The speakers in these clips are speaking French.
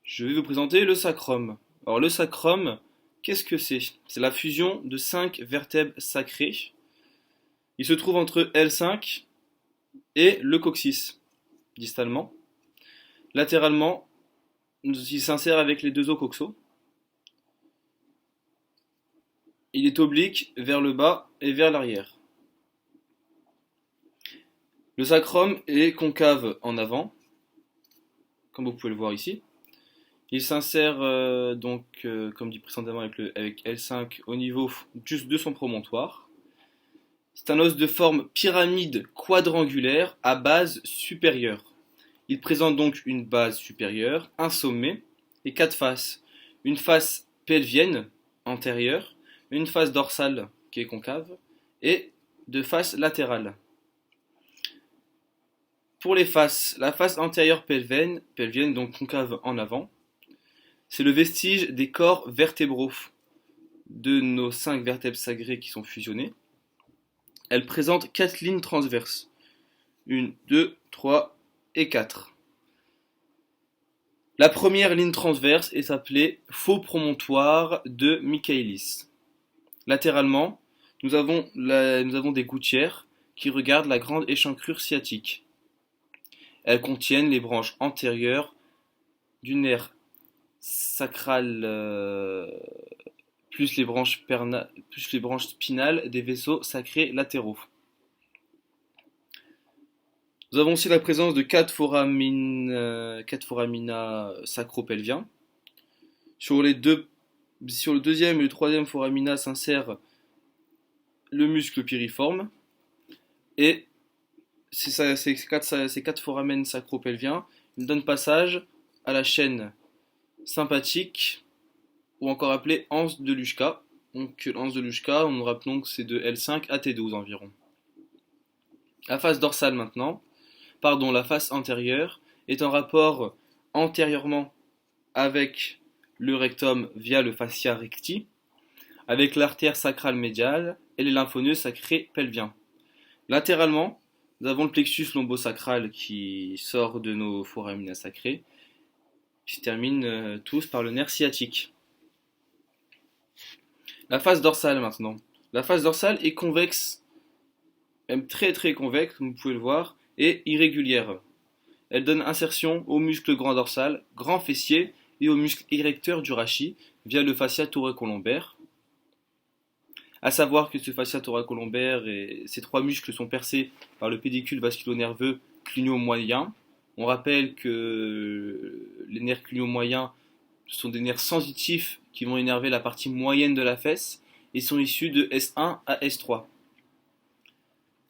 Je vais vous présenter le sacrum. Alors le sacrum, qu'est-ce que c'est? C'est la fusion de 5 vertèbres sacrées. Il se trouve entre L5 et le coccyx, distalement. Latéralement, il s'insère avec les deux os coxaux. Il est oblique vers le bas et vers l'arrière. Le sacrum est concave en avant, comme vous pouvez le voir ici. Il s'insère comme dit précédemment, avec L5 au niveau juste de son promontoire. C'est un os de forme pyramide quadrangulaire à base supérieure. Il présente donc une base supérieure, un sommet et quatre faces. Une face pelvienne antérieure, une face dorsale qui est concave et deux faces latérales. Pour les faces, la face antérieure pelvienne donc concave en avant, c'est le vestige des corps vertébraux de nos 5 vertèbres sacrées qui sont fusionnées. Elle présente 4 lignes transverses. 1, 2, 3 et 4. La première ligne transverse est appelée faux promontoire de Michaelis. Latéralement, nous avons des gouttières qui regardent la grande échancrure sciatique. Elles contiennent les branches antérieures du nerf sacral plus les branches spinales des vaisseaux sacrés latéraux. Nous avons aussi la présence de 4 foramina sacro-pelviens. Sur le deuxième et le troisième foramina s'insère le muscle piriforme. Et ces quatre foramen sacro-pelviens donnent passage à la chaîne sympathique, ou encore appelée anse de Luschka. Donc l'anse de Luschka, nous rappelons que c'est de L5 à T12 environ. La face dorsale maintenant, la face antérieure, est en rapport antérieurement avec le rectum via le fascia recti, avec l'artère sacrale médiale et les lymphoneux sacrés pelviens. Latéralement, nous avons le plexus lombosacral qui sort de nos foramina sacrés, qui se terminent tous par le nerf sciatique. La face dorsale maintenant. La face dorsale est convexe, même très très convexe, comme vous pouvez le voir, et irrégulière. Elle donne insertion au muscle grand dorsal, grand fessier et au muscle érecteur du rachis via le fascia thoracolombaire. A savoir que ce fascia thoracolombaire et ces trois muscles sont percés par le pédicule vasculo-nerveux clinio-moyen. On rappelle que les nerfs clinio-moyens sont des nerfs sensitifs qui vont énerver la partie moyenne de la fesse et sont issus de S1 à S3.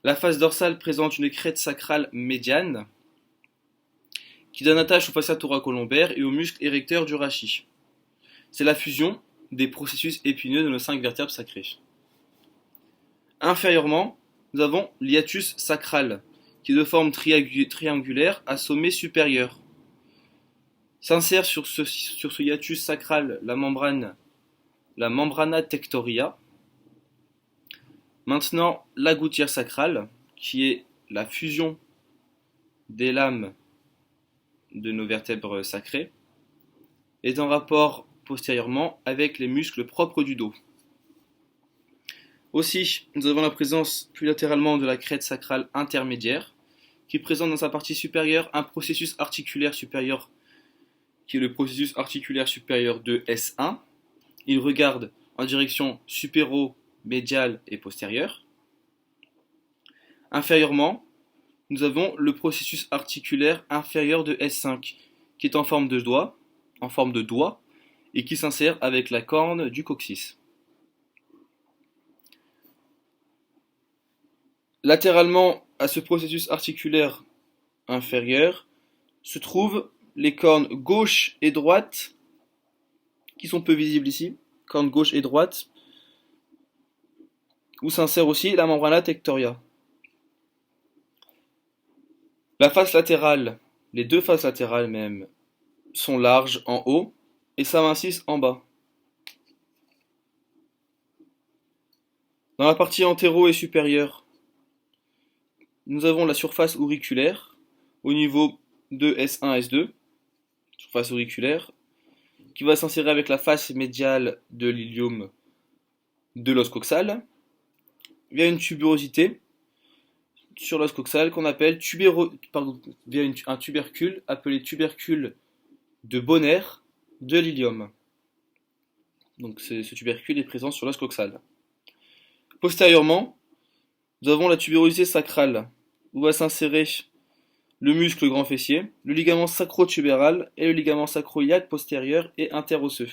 La face dorsale présente une crête sacrale médiane qui donne attache au fascia thoracolombaire et au muscle érecteur du rachis. C'est la fusion des processus épineux de nos 5 vertèbres sacrées. Inférieurement, nous avons l'hiatus sacral, qui est de forme triangulaire à sommet supérieur. S'insère sur ce hiatus sacral la membrana tectoria. Maintenant, la gouttière sacrale, qui est la fusion des lames de nos vertèbres sacrées, est en rapport postérieurement avec les muscles propres du dos. Aussi, nous avons la présence plus latéralement de la crête sacrale intermédiaire, qui présente dans sa partie supérieure un processus articulaire supérieur, qui est le processus articulaire supérieur de S1. Il regarde en direction supéro-médiale et postérieure. Inférieurement, nous avons le processus articulaire inférieur de S5, qui est en forme de doigt, et qui s'insère avec la corne du coccyx. Latéralement à ce processus articulaire inférieur se trouvent les cornes gauche et droite qui sont peu visibles ici, cornes gauche et droite, où s'insère aussi la membrana tectoria. La face latérale, les deux faces latérales même, sont larges en haut et s'amincissent en bas. Dans la partie antéro et supérieure, nous avons la surface auriculaire au niveau de S1, S2, surface auriculaire, qui va s'insérer avec la face médiale de l'ilium de l'os coxal, via une tuberosité sur l'os coxal qu'on appelle via un tubercule appelé tubercule de Bonner de l'ilium. Donc ce tubercule est présent sur l'os coxal. Postérieurement, nous avons la tuberosité sacrale, où va s'insérer le muscle grand fessier, le ligament sacro-tubéral et le ligament sacro-iliaque postérieur et interosseux.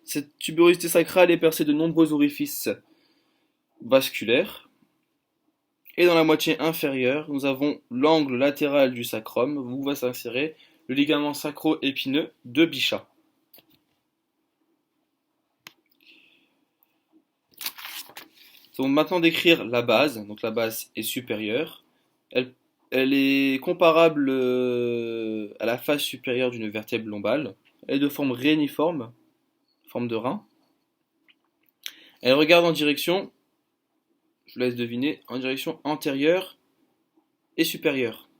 Cette tuberosité sacrale est percée de nombreux orifices vasculaires. Et dans la moitié inférieure, nous avons l'angle latéral du sacrum, où va s'insérer le ligament sacro-épineux de Bichat. Nous allons maintenant décrire la base. Donc la base est supérieure. Elle est comparable à la face supérieure d'une vertèbre lombale. Elle est de forme réniforme, forme de rein. Elle regarde en direction, je vous laisse deviner, en direction antérieure et supérieure.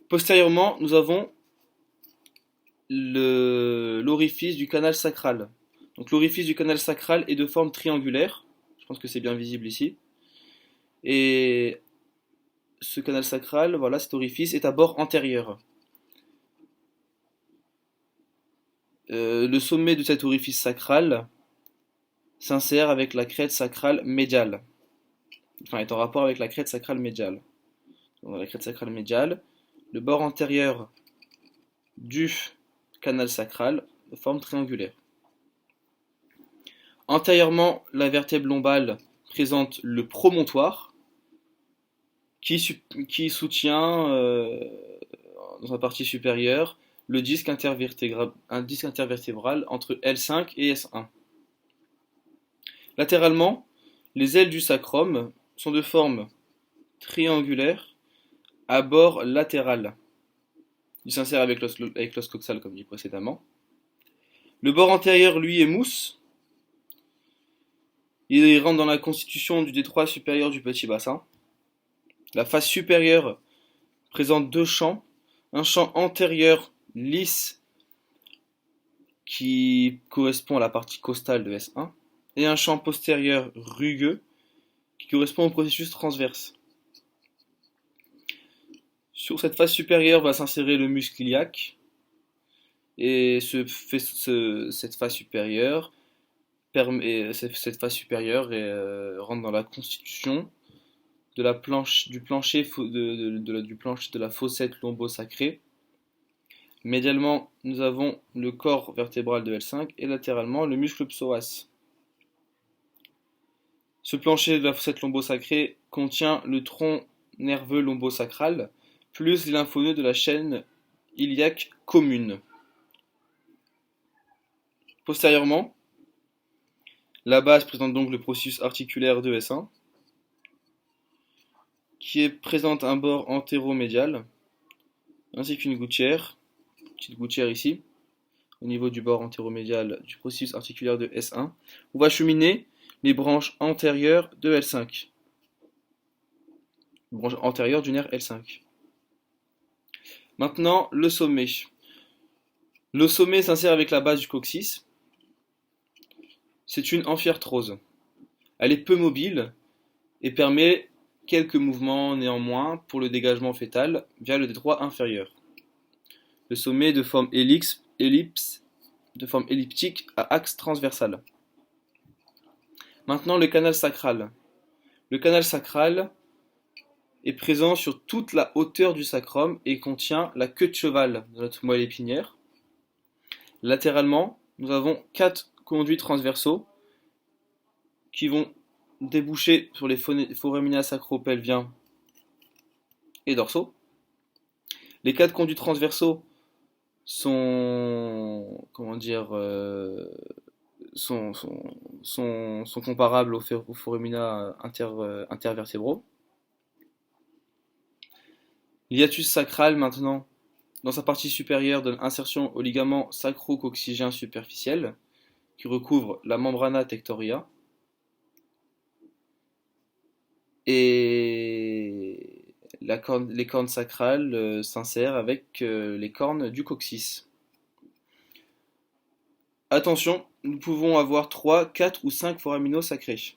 Postérieurement, nous avons l'orifice du canal sacral. Donc l'orifice du canal sacral est de forme triangulaire. Je pense que c'est bien visible ici. Et ce canal sacral, voilà, cet orifice est à bord antérieur. Le sommet de cet orifice sacral s'insère avec la crête sacrale médiale. Enfin, est en rapport avec la crête sacrale médiale. Dans la crête sacrale médiale, le bord antérieur du canal sacral de forme triangulaire. Antérieurement, la vertèbre lombale présente le promontoire qui soutient dans sa partie supérieure un disque intervertébral entre L5 et S1. Latéralement, les ailes du sacrum sont de forme triangulaire à bord latéral. Il s'insère avec l'os coxal comme dit précédemment. Le bord antérieur, lui, est mousse. Il rentre dans la constitution du détroit supérieur du petit bassin. La face supérieure présente deux champs. Un champ antérieur lisse qui correspond à la partie costale de S1 et un champ postérieur rugueux qui correspond au processus transverse. Sur cette face supérieure va s'insérer le muscle iliaque et cette face supérieure rentre dans la constitution de la fossette lombo-sacrée. Médialement, nous avons le corps vertébral de L5 et latéralement le muscle psoas. Ce plancher de la fossette lombo-sacrée contient le tronc nerveux lombo-sacral plus les lymphonodes de la chaîne iliaque commune. Postérieurement, la base présente donc le processus articulaire de S1 qui présente un bord antéromédial ainsi qu'une gouttière, petite gouttière ici, au niveau du bord antéromédial du processus articulaire de S1, où va cheminer les branches antérieures de L5. Branche antérieure du nerf L5. Maintenant, le sommet. Le sommet s'insère avec la base du coccyx. C'est une amphiarthrose. Elle est peu mobile et permet quelques mouvements néanmoins pour le dégagement fœtal via le détroit inférieur. Le sommet est de forme elliptique à axe transversal. Maintenant le canal sacral. Le canal sacral est présent sur toute la hauteur du sacrum et contient la queue de cheval de notre moelle épinière. Latéralement, nous avons 4 conduits transversaux qui vont déboucher sur les foraminats sacro-pelviens et dorsaux. Les 4 conduits transversaux sont comparables aux foraminats intervertébraux. L'hiatus sacral maintenant, dans sa partie supérieure, donne insertion au ligament sacro-coccygien superficiel qui recouvre la membrana tectoria. Et les cornes sacrales s'insèrent avec les cornes du coccyx. Attention, nous pouvons avoir 3, 4 ou 5 foraminaux sacrés.